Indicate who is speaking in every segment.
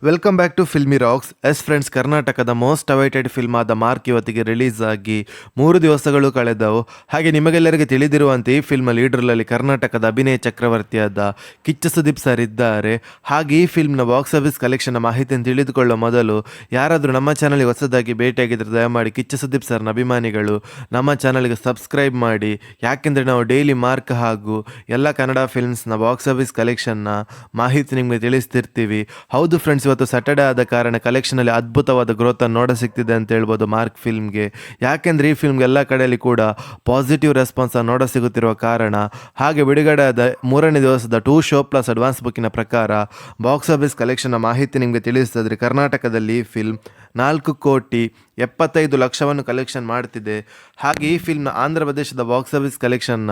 Speaker 1: Welcome back to Filmy Rocks. Friends, ಕರ್ನಾಟಕದ most awaited film ಆದ Mark ಇವತ್ತಿಗೆ release ಆಗಿ 3 ದಿವಸಗಳು ಕಳೆದವು. ಹಾಗೆ ನಿಮಗೆಲ್ಲರಿಗೆ ತಿಳಿದಿರುವಂತೆ ಈ ಫಿಲ್ಮ್ ಲೀಡರ್ನಲ್ಲಿ ಕರ್ನಾಟಕದ ಅಭಿನಯ ಚಕ್ರವರ್ತಿಯಾದ ಕಿಚ್ಚ ಸುದೀಪ್ ಸರ್ ಇದ್ದಾರೆ. ಹಾಗೆ ಈ ಫಿಲ್ಮ್ನ ಬಾಕ್ಸ್ ಆಫೀಸ್ ಕಲೆಕ್ಷನ್ ಮಾಹಿತಿಯನ್ನು ತಿಳಿದುಕೊಳ್ಳುವ ಮೊದಲು ಯಾರಾದರೂ ನಮ್ಮ ಚಾನಲ್ಗೆ ಹೊಸದಾಗಿ ಭೇಟಿಯಾಗಿದ್ದರೆ ದಯಮಾಡಿ ಕಿಚ್ಚ ಸುದೀಪ್ ಸರ್ನ ಅಭಿಮಾನಿಗಳು ನಮ್ಮ ಚಾನಲ್ಗೆ ಸಬ್ಸ್ಕ್ರೈಬ್ ಮಾಡಿ. ಯಾಕೆಂದರೆ ನಾವು ಡೈಲಿ ಮಾರ್ಕ್ ಹಾಗೂ ಎಲ್ಲ ಕನ್ನಡ ಫಿಲ್ಮ್ಸ್ನ ಬಾಕ್ಸ್ ಆಫೀಸ್ ಕಲೆಕ್ಷನ್ನ ಮಾಹಿತಿ ನಿಮಗೆ ತಿಳಿಸ್ತಿರ್ತೀವಿ. ಹೌದು ಫ್ರೆಂಡ್ಸ್, ಇವತ್ತು ಸ್ಯಾಟರ್ಡೆ ಆದ ಕಾರಣ ಕಲೆಕ್ಷನಲ್ಲಿ ಅದ್ಭುತವಾದ ಗ್ರೋತ್ ಅನ್ನು ನೋಡ ಸಿಗ್ತಿದೆ ಅಂತ ಹೇಳ್ಬೋದು ಮಾರ್ಕ್ ಫಿಲ್ಮ್ಗೆ. ಯಾಕೆಂದರೆ ಈ ಫಿಲ್ಮ್ಗೆ ಎಲ್ಲ ಕಡೆಯಲ್ಲಿ ಕೂಡ ಪಾಸಿಟಿವ್ ರೆಸ್ಪಾನ್ಸ್ ನೋಡ ಸಿಗುತ್ತಿರುವ ಕಾರಣ. ಹಾಗೆ ಬಿಡುಗಡೆ ಆದ 3ನೇ ದಿವಸದ 2 ಶೋ ಪ್ಲಸ್ ಅಡ್ವಾನ್ಸ್ ಬುಕ್ಕಿನ ಪ್ರಕಾರ ಬಾಕ್ಸ್ ಆಫೀಸ್ ಕಲೆಕ್ಷನ್ನ ಮಾಹಿತಿ ನಿಮಗೆ ತಿಳಿಸಿದ್ರೆ ಕರ್ನಾಟಕದಲ್ಲಿ ಈ ಫಿಲ್ಮ್ 4,75,00,000 ಕಲೆಕ್ಷನ್ ಮಾಡ್ತಿದೆ. ಹಾಗೆ ಈ ಫಿಲ್ಮ್ನ ಆಂಧ್ರ ಪ್ರದೇಶದ ಬಾಕ್ಸ್ ಆಫೀಸ್ ಕಲೆಕ್ಷನ್ನ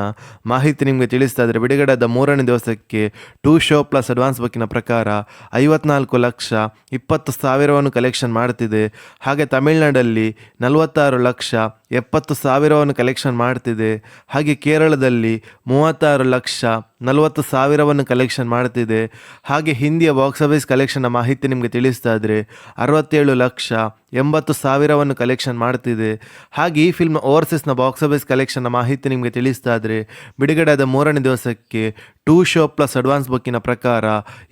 Speaker 1: ಮಾಹಿತಿ ನಿಮಗೆ ತಿಳಿಸ್ತಾ ಇದ್ರೆ ಬಿಡುಗಡೆಯಾದ 3ನೇ ದಿವಸಕ್ಕೆ 2 ಶೋ ಪ್ಲಸ್ ಅಡ್ವಾನ್ಸ್ ಬುಕ್ಕಿನ ಪ್ರಕಾರ 54,20,000 ಕಲೆಕ್ಷನ್ ಮಾಡ್ತಿದೆ. ಹಾಗೆ ತಮಿಳುನಾಡಲ್ಲಿ 46,70,000 ಕಲೆಕ್ಷನ್ ಮಾಡ್ತಿದೆ. ಹಾಗೆ ಕೇರಳದಲ್ಲಿ 36,40,000 ಕಲೆಕ್ಷನ್ ಮಾಡ್ತಿದೆ. ಹಾಗೆ ಹಿಂದಿಯ ಬಾಕ್ಸ್ ಆಫೀಸ್ ಕಲೆಕ್ಷನ್ನ ಮಾಹಿತಿ ನಿಮಗೆ ತಿಳಿಸ್ತಾ ಇದ್ರೆ 67,80,000 ಕಲೆಕ್ಷನ್ ಮಾಡ್ತಿದೆ. ಹಾಗೆ ಈ ಫಿಲ್ಮ್ ಓವರ್ಸೀಸ್ನ ಬಾಕ್ಸ್ ಆಫೀಸ್ ಕಲೆಕ್ಷನ್ನ ಮಾಹಿತಿ ನಿಮಗೆ ತಿಳಿಸ್ತಾ ಇದ್ರೆ ಬಿಡುಗಡೆಯಾದ 3ನೇ ದಿವಸಕ್ಕೆ 2 ಶೋ ಪ್ಲಸ್ ಅಡ್ವಾನ್ಸ್ ಬುಕ್ಕಿನ ಪ್ರಕಾರ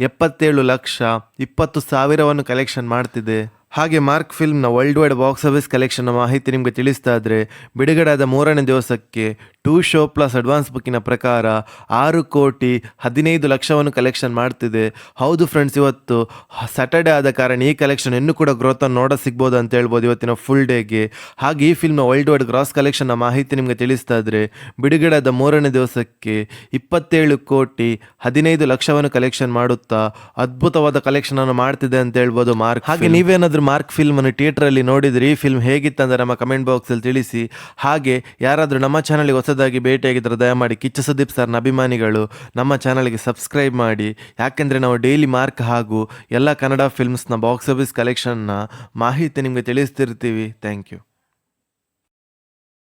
Speaker 1: 77,20,000 ಕಲೆಕ್ಷನ್ ಮಾಡ್ತಿದೆ. ಹಾಗೆ ಮಾರ್ಕ್ ಫಿಲ್ಮ್ನ ವರ್ಲ್ಡ್ ವೈಡ್ ಬಾಕ್ಸ್ ಆಫೀಸ್ ಕಲೆಕ್ಷನ್ನ ಮಾಹಿತಿ ನಿಮಗೆ ತಿಳಿಸ್ತಾ ಇದ್ರೆ ಬಿಡುಗಡೆಯಾದ 3ನೇ ದಿವಸಕ್ಕೆ 2 ಶೋ ಪ್ಲಸ್ ಅಡ್ವಾನ್ಸ್ ಬುಕ್ಕಿನ ಪ್ರಕಾರ 6,15,00,000 ಕಲೆಕ್ಷನ್ ಮಾಡ್ತಿದೆ. ಹೌದು ಫ್ರೆಂಡ್ಸ್, ಇವತ್ತು ಸ್ಯಾಟರ್ಡೆ ಆದ ಕಾರಣ ಈ ಕಲೆಕ್ಷನ್ ಇನ್ನೂ ಕೂಡ ಗ್ರೋತನ್ನು ನೋಡ ಸಿಗ್ಬೋದು ಅಂತ ಹೇಳ್ಬೋದು ಇವತ್ತಿನ ಫುಲ್ ಡೇಗೆ. ಹಾಗೆ ಈ ಫಿಲ್ಮ್ನ ವರ್ಲ್ಡ್ ವೈಡ್ ಗ್ರಾಸ್ ಕಲೆಕ್ಷನ್ನ ಮಾಹಿತಿ ನಿಮಗೆ ತಿಳಿಸ್ತಾ ಇದ್ರೆ ಬಿಡುಗಡೆಯಾದ 3ನೇ ದಿವಸಕ್ಕೆ 27,15,00,000 ಕಲೆಕ್ಷನ್ ಮಾಡುತ್ತಾ ಅದ್ಭುತವಾದ ಕಲೆಕ್ಷನ್ ಅನ್ನು ಮಾಡ್ತಿದೆ ಅಂತ ಹೇಳ್ಬೋದು ಮಾರ್ಕ್. ಹಾಗೆ ನೀವೇನಾದ್ರೂ ಮಾರ್ಕ್ ಫಿಲ್ಮ್ ಅನ್ನು ಥಿಯೇಟರ್ ಅಲ್ಲಿ ನೋಡಿದ್ರೆ ಈ ಫಿಲ್ಮ್ ಹೇಗಿತ್ತಂದ್ರೆ ನಮ್ಮ ಕಮೆಂಟ್ ಬಾಕ್ಸ್ ಅಲ್ಲಿ ತಿಳಿಸಿ. ಹಾಗೆ ಯಾರಾದರೂ ನಮ್ಮ ಚಾನಲ್ಗೆ ಹೊಸದಾಗಿ ಭೇಟಿಯಾಗಿದ್ದರೆ ದಯಮಾಡಿ ಕಿಚ್ಚ ಸುದೀಪ್ ಸರ್ನ ಅಭಿಮಾನಿಗಳು ನಮ್ಮ ಚಾನಲ್ಗೆ ಸಬ್ಸ್ಕ್ರೈಬ್ ಮಾಡಿ. ಯಾಕೆಂದರೆ ನಾವು ಡೈಲಿ ಮಾರ್ಕ್ ಹಾಗೂ ಎಲ್ಲ ಕನ್ನಡ ಫಿಲ್ಮ್ಸ್ನ ಬಾಕ್ಸ್ ಆಫೀಸ್ ಕಲೆಕ್ಷನ್ನ ಮಾಹಿತಿ ನಿಮಗೆ ತಿಳಿಸ್ತಿರ್ತೀವಿ. Thank you.